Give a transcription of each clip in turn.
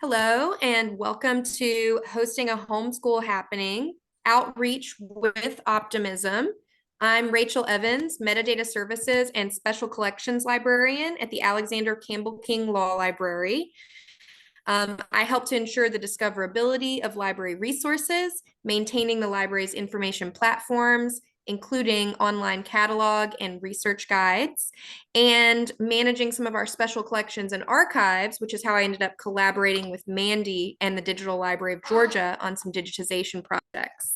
Hello, and welcome to hosting a homeschool happening, Outreach with Optimism. I'm Rachel Evans, Metadata Services and Special Collections Librarian at the Alexander Campbell King Law Library. I help to ensure the discoverability of library resources, maintaining the library's information platforms, including online catalog and research guides, and managing some of our special collections and archives, which is how I ended up collaborating with Mandy and the Digital Library of Georgia on some digitization projects.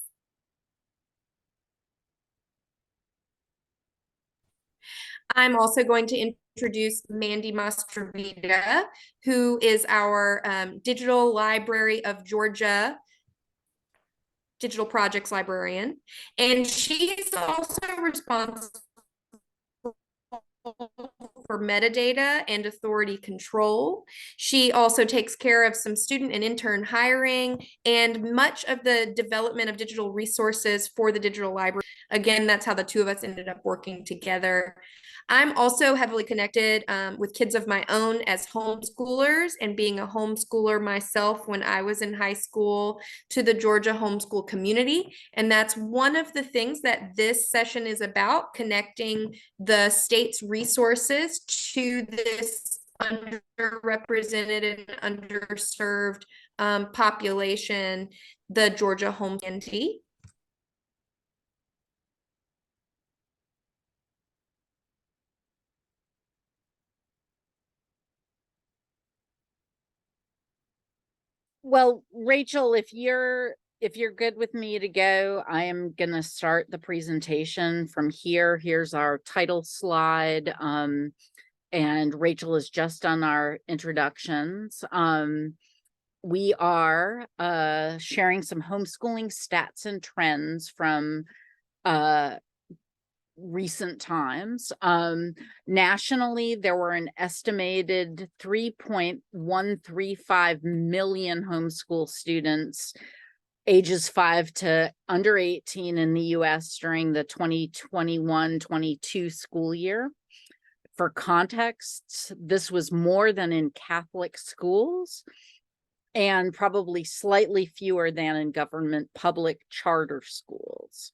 I'm also going to introduce Mandy Mastrovita, who is our Digital Library of Georgia digital projects librarian. And she's also responsible for metadata and authority control. She also takes care of some student and intern hiring and much of the development of digital resources for the digital library. Again, that's how the two of us ended up working together. I'm also heavily connected with kids of my own as homeschoolers, and being a homeschooler myself when I was in high school, to the Georgia homeschool community. And that's one of the things that this session is about, connecting the state's resources to this underrepresented and underserved population, the Georgia home community. Well, Rachel, if you're good with me to go, I am going to start the presentation from here. Here's our title slide. And Rachel has just done our introductions. We are sharing some homeschooling stats and trends from recent times. Nationally, there were an estimated 3.135 million homeschool students ages 5 to under 18 in the US during the 2021-22 school year. For context, this was more than in Catholic schools and probably slightly fewer than in government public charter schools.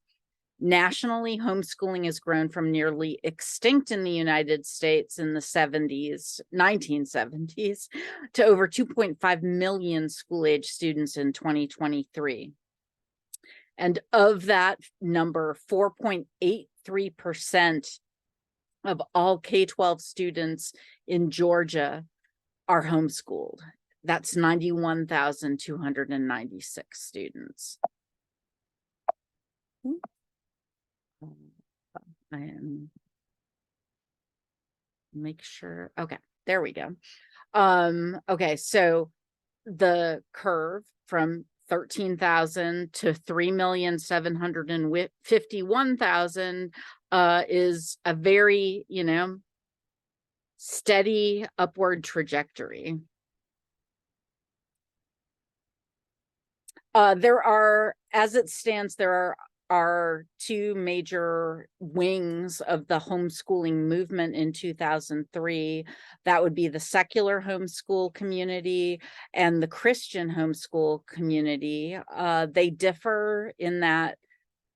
Nationally, homeschooling has grown from nearly extinct in the United States in the 1970s, to over 2.5 million school-age students in 2023. And of that number, 4.83% of all K-12 students in Georgia are homeschooled. That's 91,296 students. I am make sure. Okay, there we go. Okay, so the curve from 13,000 to 3,751,000 is a very, steady upward trajectory. There are, as it stands, there are two major wings of the homeschooling movement in 2003. That would be the secular homeschool community and the Christian homeschool community. They differ in that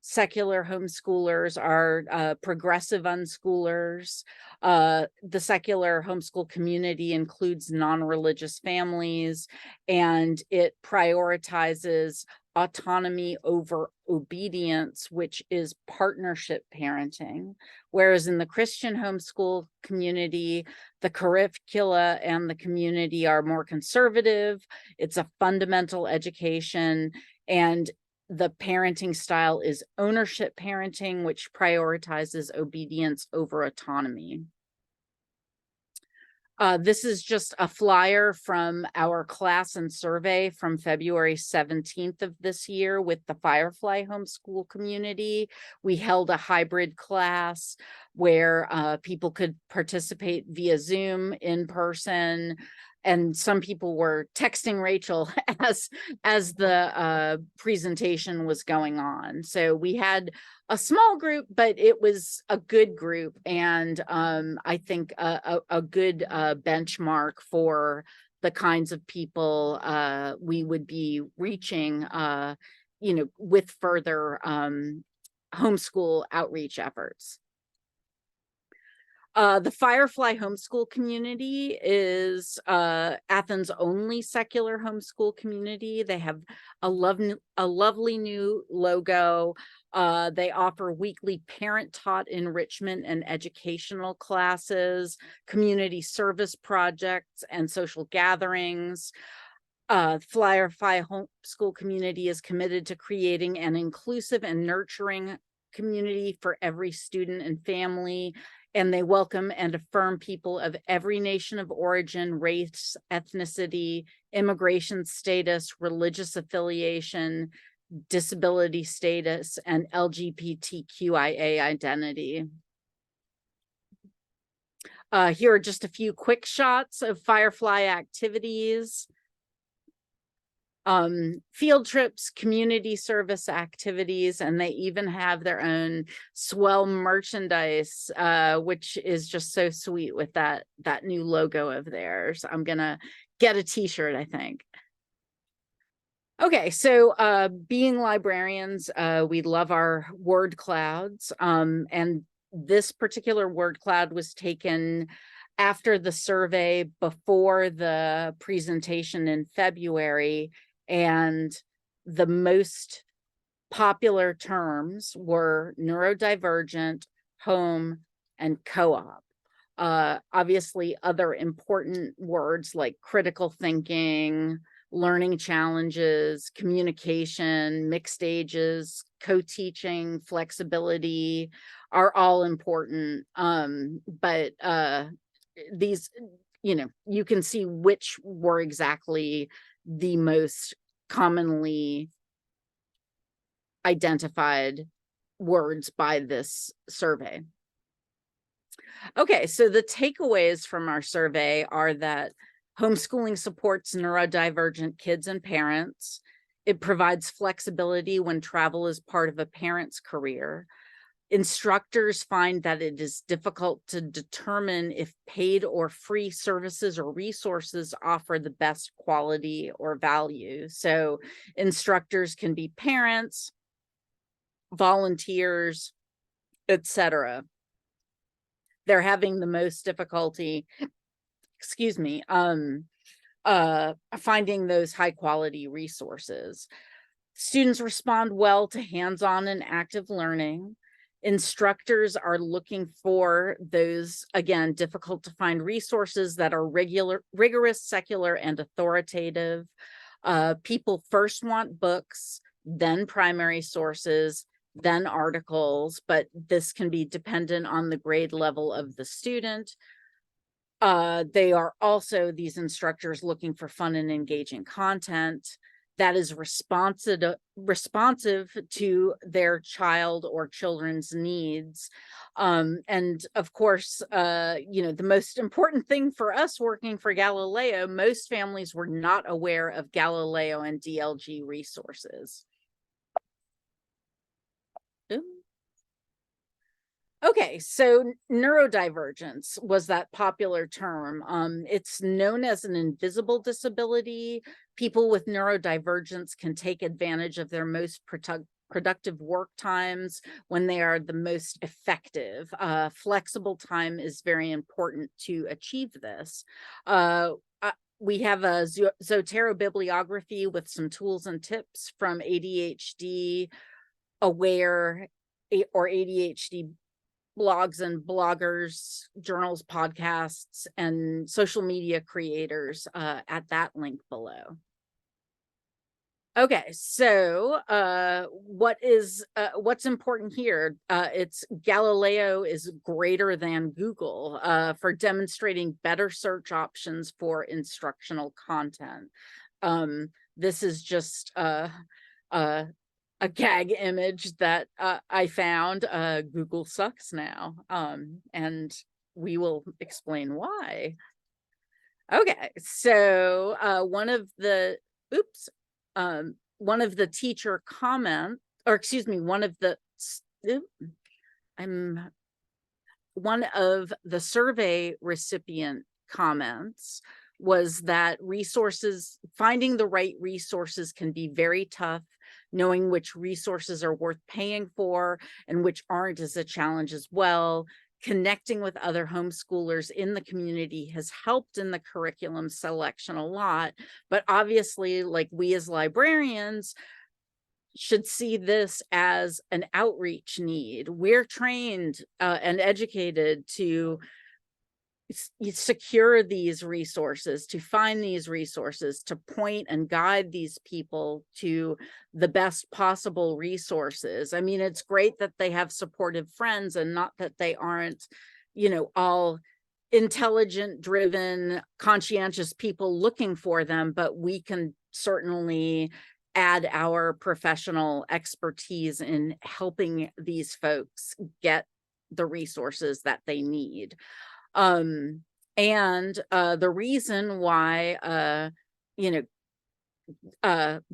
secular homeschoolers are progressive unschoolers. The secular homeschool community includes non-religious families, and it prioritizes autonomy over obedience, which is partnership parenting. Whereas in the Christian homeschool community, the curricula and the community are more conservative. It's a fundamental education, and the parenting style is ownership parenting, which prioritizes obedience over autonomy. This is just a flyer from our class and survey from February 17th of this year with the Firefly homeschool community. We held a hybrid class where people could participate via Zoom, in person, and some people were texting Rachel as the presentation was going on. So we had a small group, but it was a good group, and I think a good benchmark for the kinds of people we would be reaching, with further homeschool outreach efforts. The Firefly homeschool community is Athens' only secular homeschool community. They have a lovely new logo. They offer weekly parent-taught enrichment and educational classes, community service projects, and social gatherings. Firefly homeschool community is committed to creating an inclusive and nurturing community for every student and family, and they welcome and affirm people of every nation of origin, race, ethnicity, immigration status, religious affiliation, disability status, and LGBTQIA identity. Here are just a few quick shots of Firefly activities. Field trips, community service activities, and they even have their own swell merchandise, which is just so sweet with that new logo of theirs. I'm gonna get a t-shirt, I think. Okay, so being librarians, we love our word clouds, and this particular word cloud was taken after the survey, before the presentation in February. And the most popular terms were neurodivergent, home, and co-op. Obviously, other important words like critical thinking, learning challenges, communication, mixed ages, co-teaching, flexibility are all important. But these, you can see which were exactly the most commonly identified words by this survey. Okay, so the takeaways from our survey are that homeschooling supports neurodivergent kids and parents. It provides flexibility when travel is part of a parent's career. Instructors find that it is difficult to determine if paid or free services or resources offer the best quality or value. So instructors can be parents, volunteers, etc. They're having the most difficulty, finding those high quality resources. Students respond well to hands-on and active learning. Instructors are looking for those, again, difficult to find resources that are rigorous, secular, and authoritative. People first want books, then primary sources, then articles, but this can be dependent on the grade level of the student. They are also, these instructors, looking for fun and engaging content that is responsive to their child or children's needs. And of course, the most important thing for us working for Galileo, most families were not aware of Galileo and DLG resources. Okay, so neurodivergence was that popular term. It's known as an invisible disability. People with neurodivergence can take advantage of their most productive work times when they are the most effective. Flexible time is very important to achieve this. We have a Zotero bibliography with some tools and tips from ADHD aware or ADHD blogs and bloggers, journals, podcasts, and social media creators at that link below. Okay, so what's important here? It's Galileo is greater than Google for demonstrating better search options for instructional content. This is just a gag image that I found. Google sucks now, and we will explain why. Okay, so one of the teacher comment, or excuse me, one of the survey recipient comments was that finding the right resources can be very tough. Knowing which resources are worth paying for and which aren't is a challenge as well. Connecting with other homeschoolers in the community has helped in the curriculum selection a lot. But obviously, like, we as librarians should see this as an outreach need. We're trained and educated to secure these resources, to find these resources, to point and guide these people to the best possible resources. I mean, it's great that they have supportive friends, and not that they aren't, all intelligent, driven, conscientious people looking for them, but we can certainly add our professional expertise in helping these folks get the resources that they need. And the reason why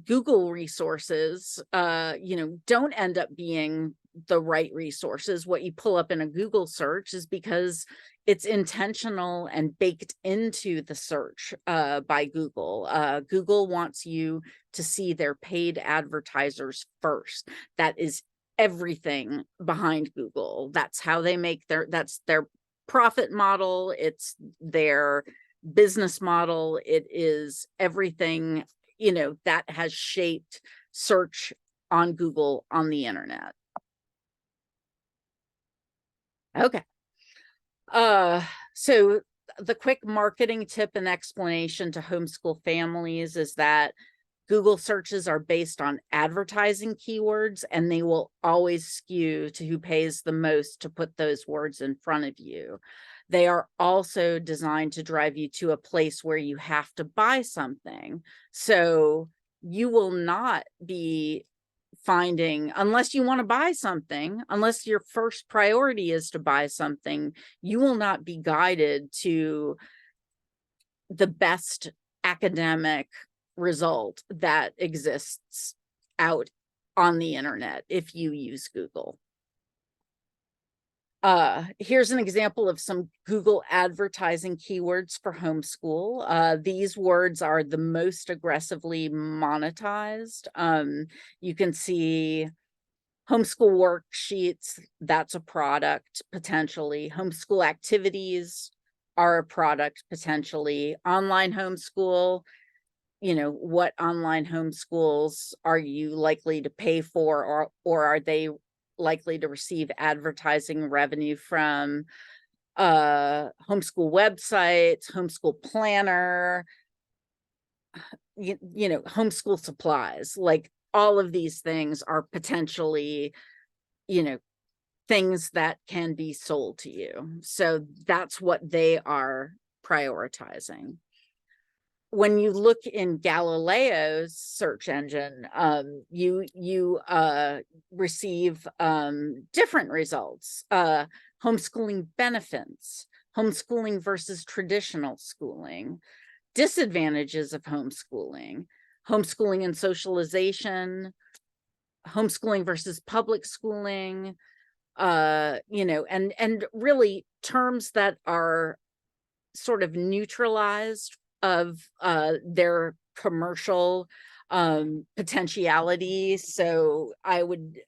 Google resources don't end up being the right resources, what you pull up in a Google search, is because it's intentional and baked into the search by Google. Google wants you to see their paid advertisers first. That is everything behind Google. That's how they make that's their profit model. It's their business model. It is everything, that has shaped search on Google on the internet. Okay. So the quick marketing tip and explanation to homeschool families is that Google searches are based on advertising keywords, and they will always skew to who pays the most to put those words in front of you. They are also designed to drive you to a place where you have to buy something. So you will not be finding, unless you want to buy something, unless your first priority is to buy something, you will not be guided to the best academic result that exists out on the internet if you use Google. Here's an example of some Google advertising keywords for homeschool. These words are the most aggressively monetized. You can see homeschool worksheets, that's a product potentially. Homeschool activities are a product potentially. Online homeschool, what online homeschools are you likely to pay for, or are they likely to receive advertising revenue from? Homeschool websites, homeschool planner, homeschool supplies. Like, all of these things are potentially, things that can be sold to you. So that's what they are prioritizing. When you look in Galileo's search engine, you receive different results. Homeschooling benefits, homeschooling versus traditional schooling, disadvantages of homeschooling, homeschooling and socialization, homeschooling versus public schooling, and really terms that are sort of neutralized of their commercial potentiality. So I would,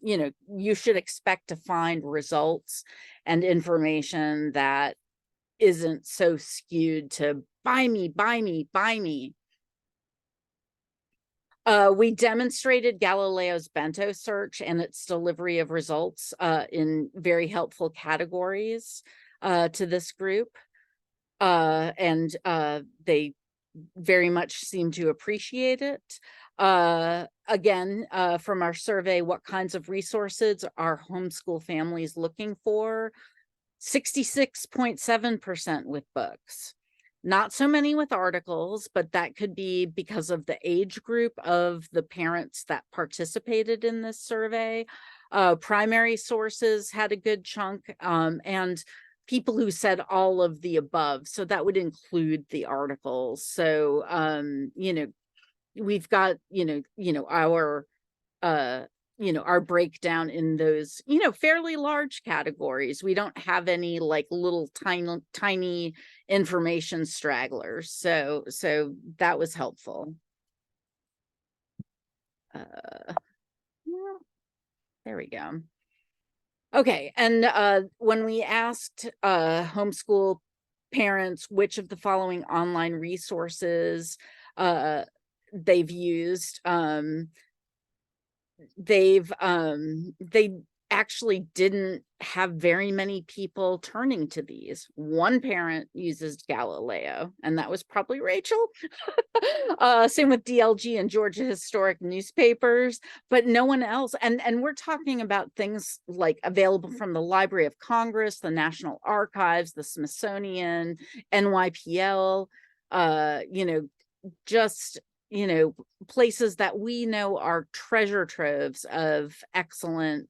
you should expect to find results and information that isn't so skewed to buy me, buy me, buy me. We demonstrated Galileo's bento search and its delivery of results in very helpful categories to this group. And they very much seem to appreciate it. Again, from our survey, what kinds of resources are homeschool families looking for? 66.7% with books. Not so many with articles, but that could be because of the age group of the parents that participated in this survey. Primary sources had a good chunk, and people who said all of the above. So that would include the articles. So, we've got, our, our breakdown in those, fairly large categories. We don't have any like little tiny information stragglers. So that was helpful. There we go. Okay, and when we asked homeschool parents which of the following online resources they've used, they actually didn't have very many people turning to these. One parent uses Galileo, and that was probably Rachel. Same with DLG and Georgia Historic Newspapers, but no one else. And we're talking about things like available from the Library of Congress, the National Archives, the Smithsonian, NYPL, just places that we know are treasure troves of excellent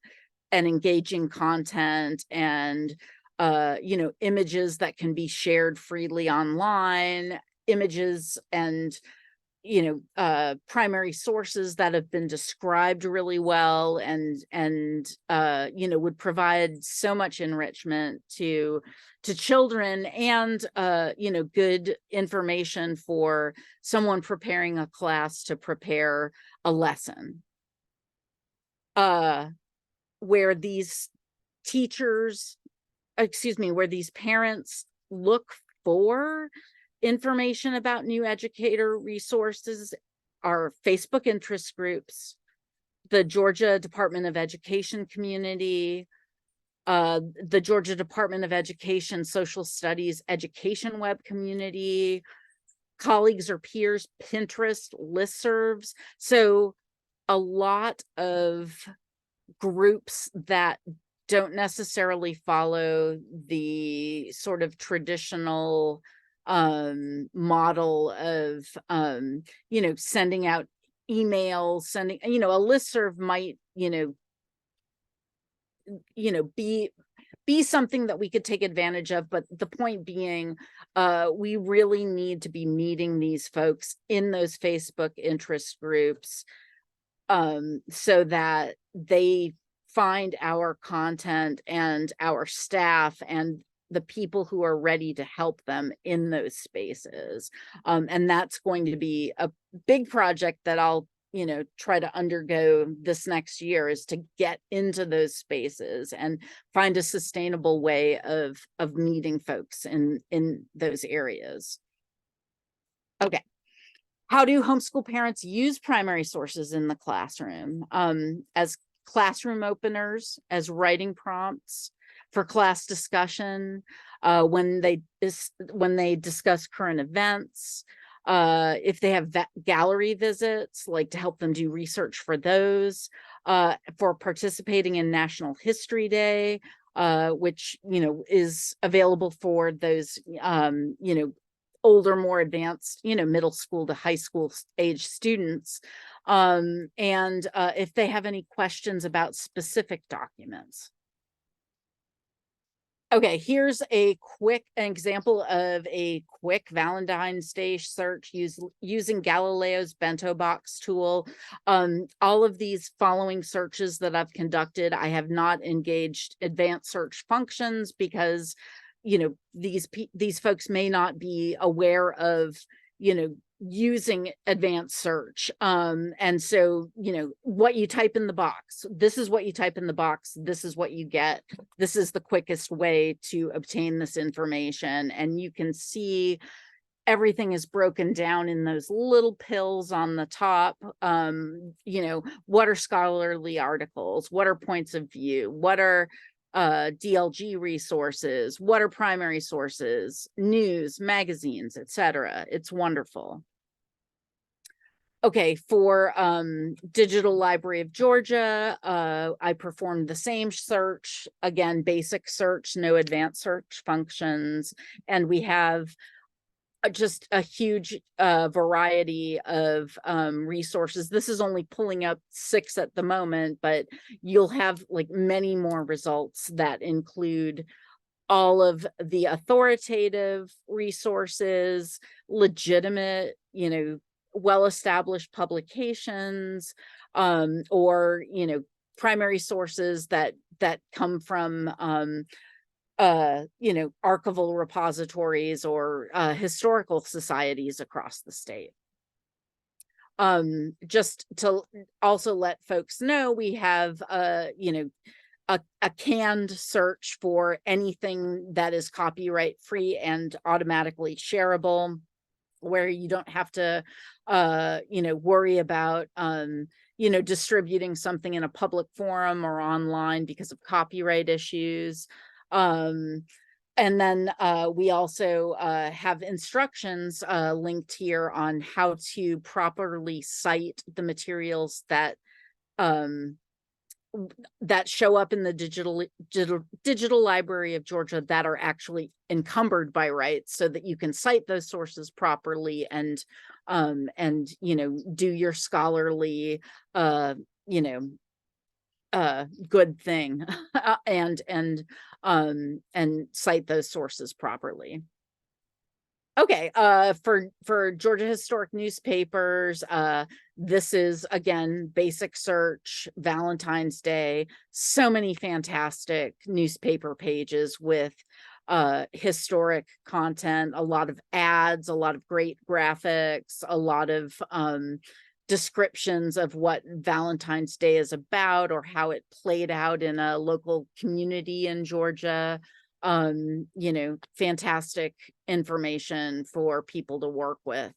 and engaging content, and images that can be shared freely online, images and primary sources that have been described really well, and would provide so much enrichment to children, and good information for someone preparing a class to prepare a lesson. Where these where these parents look for information about new educator resources are Facebook interest groups, the Georgia Department of Education community, the Georgia Department of Education Social Studies education web community, colleagues or peers, Pinterest, listservs. So a lot of groups that don't necessarily follow the sort of traditional model of sending out emails, sending, a listserv might be something that we could take advantage of, but the point being, we really need to be meeting these folks in those Facebook interest groups, so that they find our content and our staff and the people who are ready to help them in those spaces. And that's going to be a big project that I'll try to undergo this next year, is to get into those spaces and find a sustainable way of meeting folks in those areas. Okay. How do homeschool parents use primary sources in the classroom? As classroom openers, as writing prompts for class discussion, when they discuss current events, if they have gallery visits, like to help them do research for those, for participating in National History Day, which is available for those older, more advanced, middle school to high school age students, and if they have any questions about specific documents. Okay, here's an example of a quick Valentine's Day search using Galileo's bento box tool. All of these following searches that I've conducted, I have not engaged advanced search functions because these folks may not be aware of using advanced search, and so what you type in the box, this is what you type in the box, this is what you get, this is the quickest way to obtain this information. And you can see everything is broken down in those little pills on the top. What are scholarly articles, what are points of view, what are DLG resources, what are primary sources, news, magazines, etc. It's wonderful. Okay, for Digital Library of Georgia, I performed the same search, again, basic search, no advanced search functions, and we have just a huge variety of resources. This is only pulling up 6 at the moment, but you'll have like many more results that include all of the authoritative resources, legitimate, well-established publications, or primary sources that come from archival repositories or historical societies across the state. Just to also let folks know, we have a canned search for anything that is copyright free and automatically shareable, where you don't have to worry about distributing something in a public forum or online because of copyright issues. And then we also have instructions linked here on how to properly cite the materials that show up in the digital Library of Georgia that are actually encumbered by rights, so that you can cite those sources properly and do your scholarly good thing and cite those sources properly. Okay, for Georgia Historic Newspapers, this is, again, basic search, Valentine's Day, so many fantastic newspaper pages with historic content, a lot of ads, a lot of great graphics, a lot of descriptions of what Valentine's Day is about or how it played out in a local community in Georgia. Fantastic information for people to work with.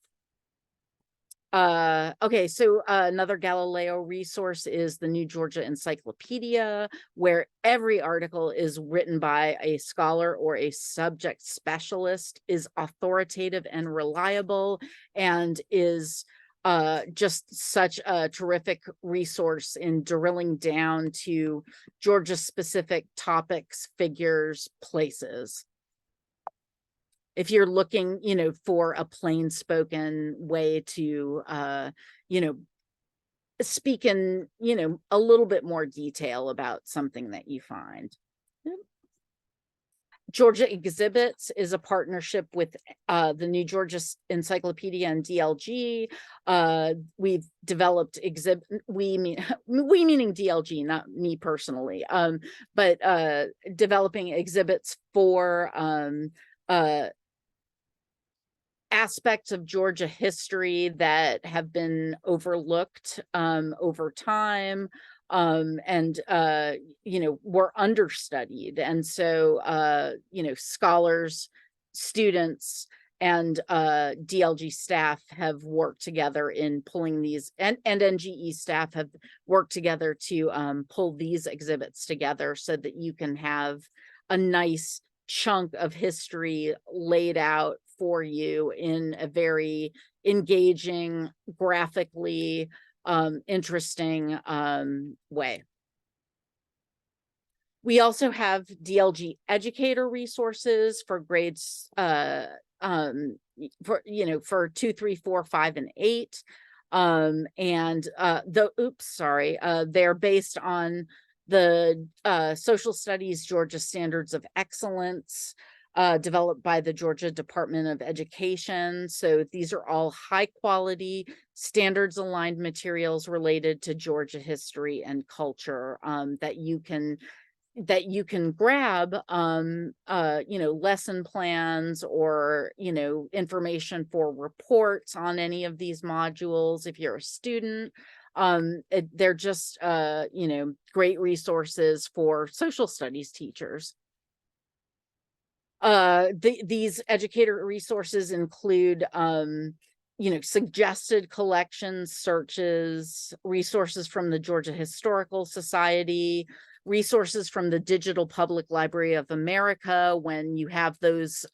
Okay, so another Galileo resource is the New Georgia Encyclopedia, where every article is written by a scholar or a subject specialist, is authoritative and reliable, and is just such a terrific resource in drilling down to Georgia specific topics, figures, places. If you're looking, for a plain spoken way to, speak in, a little bit more detail about something that you find. Georgia Exhibits is a partnership with the New Georgia Encyclopedia and DLG. We've developed we meaning DLG, not me personally, but developing exhibits for aspects of Georgia history that have been overlooked over time. And were understudied. And so, scholars, students, and DLG staff have worked together in pulling these, and NGE staff have worked together to pull these exhibits together so that you can have a nice chunk of history laid out for you in a very engaging, graphically interesting way. We also have DLG educator resources for grades for 2, 3, 4, 5, and 8. They're based on the Social Studies Georgia Standards of Excellence, developed by the Georgia Department of Education. So these are all high quality, standards aligned materials related to Georgia history and culture that you can grab, lesson plans or, information for reports on any of these modules. If you're a student, they're just, great resources for social studies teachers. These educator resources include, suggested collections, searches, resources from the Georgia Historical Society, resources from the Digital Public Library of America when you have those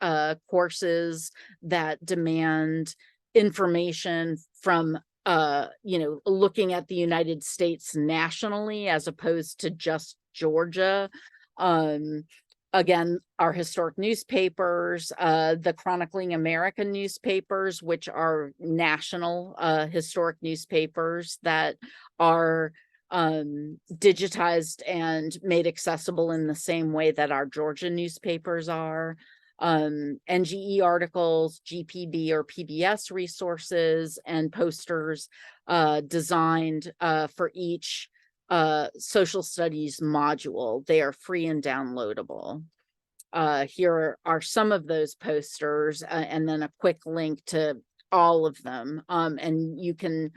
courses that demand information from looking at the United States nationally as opposed to just Georgia. Again, our historic newspapers, the Chronicling America newspapers, which are national historic newspapers that are digitized and made accessible in the same way that our Georgia newspapers are. NGE articles, GPB or PBS resources, and posters designed for each social studies module. They are free and downloadable. Here are some of those posters, and then a quick link to all of them. And you can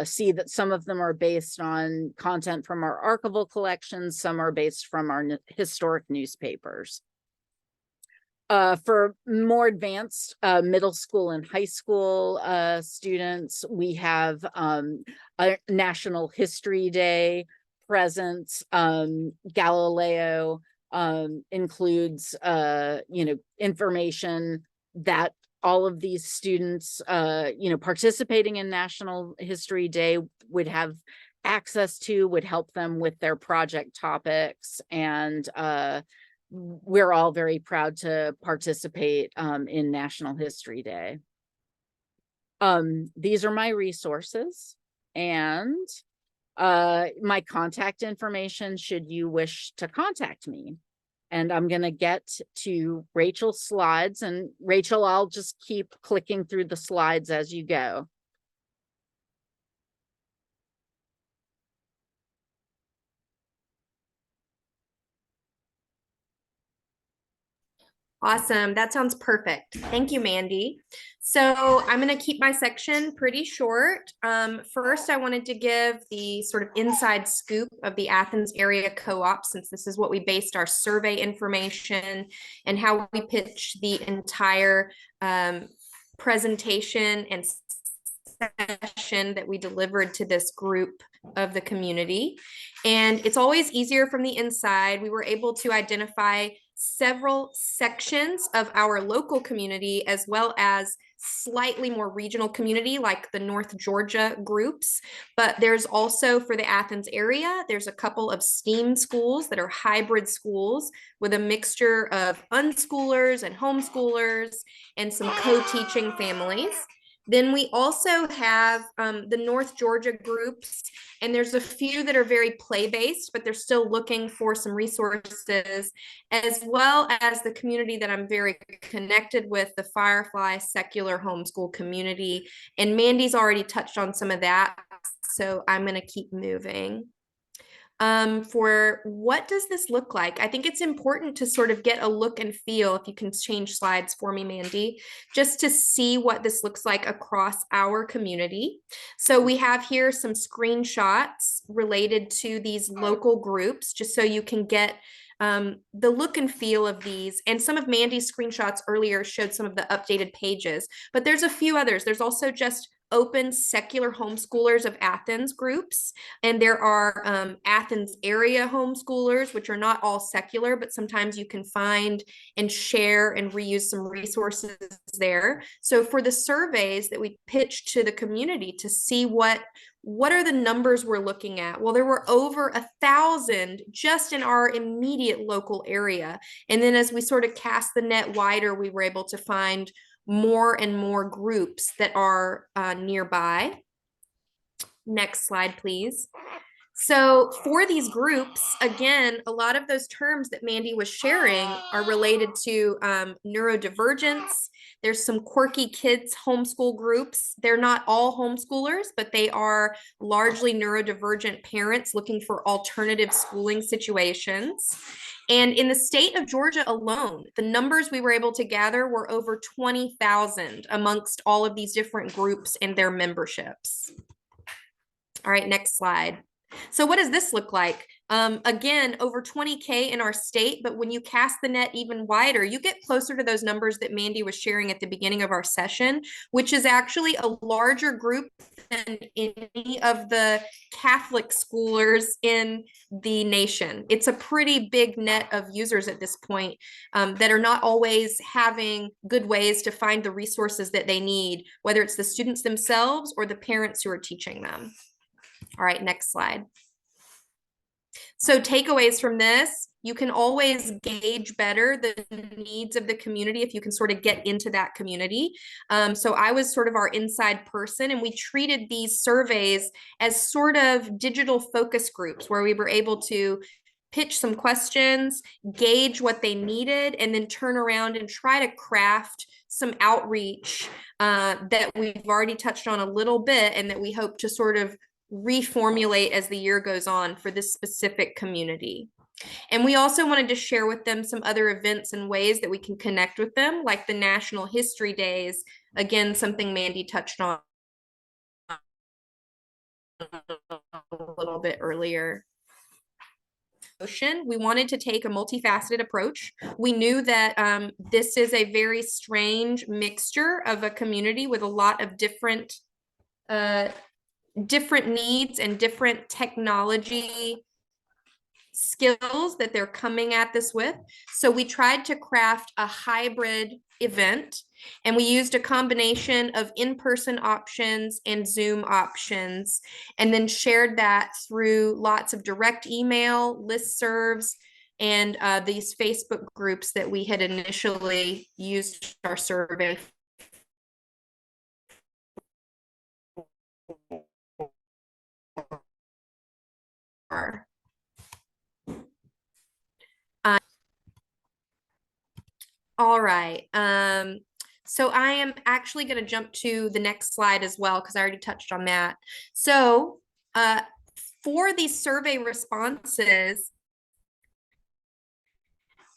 see that some of them are based on content from our archival collections, some are based from our historic newspapers. For more advanced middle school and high school students, we have a National History Day present. Galileo includes information that all of these students participating in National History Day would have access to, would help them with their project topics. And we're all very proud to participate in National History Day. These are my resources and my contact information should you wish to contact me. And I'm going to get to Rachel's slides. And Rachel, I'll just keep clicking through the slides as you go. Awesome. That sounds perfect. Thank you, Mandy. So I'm going to keep my section pretty short. First, I wanted to give the sort of inside scoop of the Athens area co-op, since this is what we based our survey information and how we pitch the entire presentation and session that we delivered to this group of the community. And it's always easier from the inside. We were able to identify several sections of our local community, as well as slightly more regional community like the North Georgia groups. But there's also, for the Athens area, there's a couple of STEAM schools that are hybrid schools with a mixture of unschoolers and homeschoolers and some co-teaching families. Then we also have the North Georgia groups, and there's a few that are very play-based, but they're still looking for some resources, as well as the community that I'm very connected with, the Firefly Secular Homeschool community. And Mandy's already touched on some of that, so I'm going to keep moving. For what does this look like? I think it's important to sort of get a look and feel, if you can change slides for me, Mandy, just to see what this looks like across our community. So we have here some screenshots related to these local groups, just so you can get the look and feel of these. And some of Mandy's screenshots earlier showed some of the updated pages, but there's a few others. There's also just open secular homeschoolers of Athens groups. And there are Athens area homeschoolers, which are not all secular, but sometimes you can find and share and reuse some resources there. So for the surveys that we pitched to the community to see what are the numbers we're looking at? Well, there were over 1,000 just in our immediate local area. And then as we sort of cast the net wider, we were able to find more and more groups that are nearby. Next slide, please. So for these groups, again, a lot of those terms that Mandy was sharing are related to neurodivergence. There's some quirky kids homeschool groups. They're not all homeschoolers, but they are largely neurodivergent parents looking for alternative schooling situations. And in the state of Georgia alone, the numbers we were able to gather were over 20,000 amongst all of these different groups and their memberships. All right, next slide. So what does this look like? Again, over 20K in our state, but when you cast the net even wider, you get closer to those numbers that Mandy was sharing at the beginning of our session, which is actually a larger group than any of the Catholic schoolers in the nation. It's a pretty big net of users at this point that are not always having good ways to find the resources that they need, whether it's the students themselves or the parents who are teaching them. All right, next slide. So takeaways from this, you can always gauge better the needs of the community if you can sort of get into that community. So I was sort of our inside person, and we treated these surveys as sort of digital focus groups where we were able to pitch some questions, gauge what they needed, and then turn around and try to craft some outreach that we've already touched on a little bit and that we hope to sort of reformulate as the year goes on for this specific community. And we also wanted to share with them some other events and ways that we can connect with them, like the National History Days, again, something Mandy touched on a little bit earlier. We wanted to take a multifaceted approach. We knew that this is a very strange mixture of a community with a lot of different needs and different technology skills that they're coming at this with. So we tried to craft a hybrid event, and we used a combination of in-person options and Zoom options, and then shared that through lots of direct email, listservs, and these Facebook groups that we had initially used our survey for. All right. So I am actually going to jump to the next slide as well, because I already touched on that. So for these survey responses,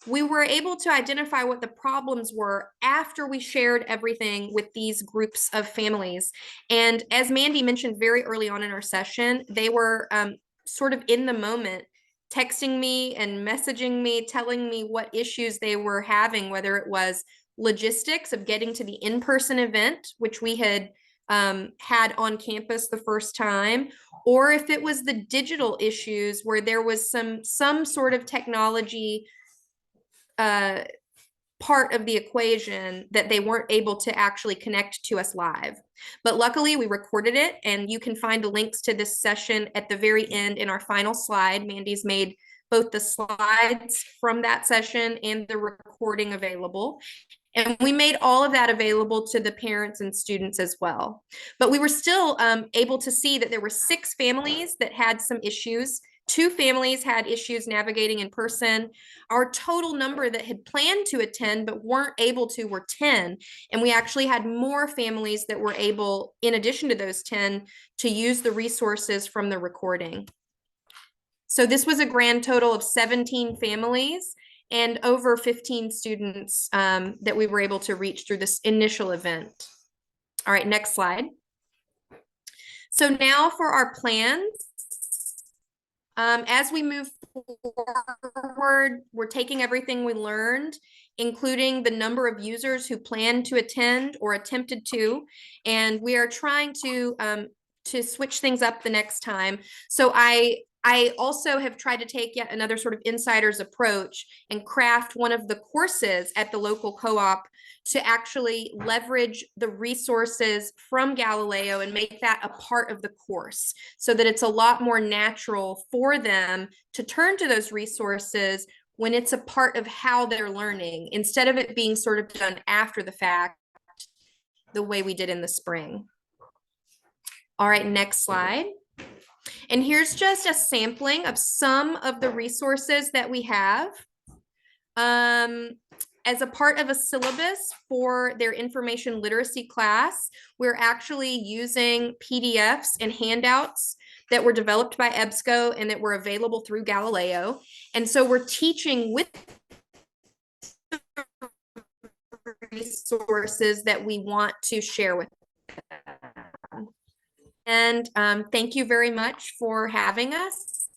we were able to identify what the problems were after we shared everything with these groups of families. And as Mandy mentioned very early on in our session, they were sort of in the moment, texting me and messaging me, telling me what issues they were having, whether it was logistics of getting to the in-person event, which we had had on campus the first time, or if it was the digital issues where there was some sort of technology part of the equation that they weren't able to actually connect to us live. But luckily we recorded it, and you can find the links to this session at the very end in our final slide. Mandy's made both the slides from that session and the recording available. And we made all of that available to the parents and students as well. But we were still able to see that there were 6 families that had some issues. 2 families had issues navigating in person. Our total number that had planned to attend but weren't able to were 10. And we actually had more families that were able, in addition to those 10, to use the resources from the recording. So this was a grand total of 17 families and over 15 students that we were able to reach through this initial event. All right, next slide. So now for our plans. As we move forward, we're taking everything we learned, including the number of users who plan to attend or attempted to, and we are trying to switch things up the next time. So I also have tried to take yet another sort of insider's approach and craft one of the courses at the local co-op to actually leverage the resources from Galileo and make that a part of the course, so that it's a lot more natural for them to turn to those resources when it's a part of how they're learning, instead of it being sort of done after the fact, the way we did in the spring. All right, next slide. And here's just a sampling of some of the resources that we have. As a part of a syllabus for their information literacy class, we're actually using PDFs and handouts that were developed by EBSCO and that were available through Galileo. And so we're teaching with resources that we want to share with them. And thank you very much for having us.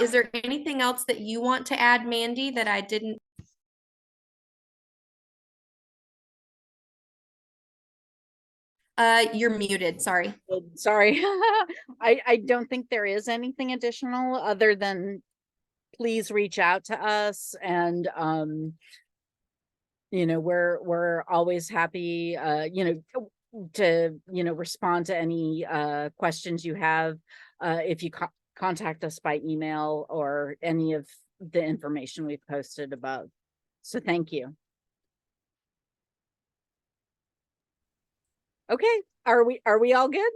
Is there anything else that you want to add, Mandy, that I didn't? You're muted, sorry. Sorry. I don't think there is anything additional other than please reach out to us, and we're always happy to respond to any questions you have if you contact us by email or any of the information we've posted above. So thank you. Okay, are we all good?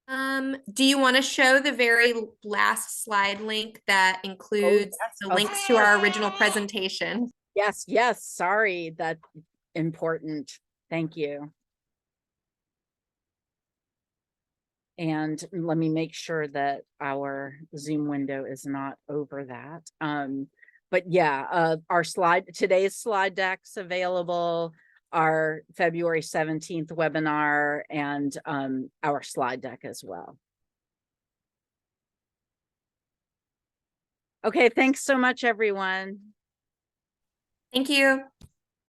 Do you want to show the very last slide link that includes the links to our original presentation? Yes, sorry, that's important. Thank you. And let me make sure that our Zoom window is not over that. But yeah, today's slide deck's available, our February 17th webinar, and our slide deck as well. Okay, thanks so much, everyone. Thank you.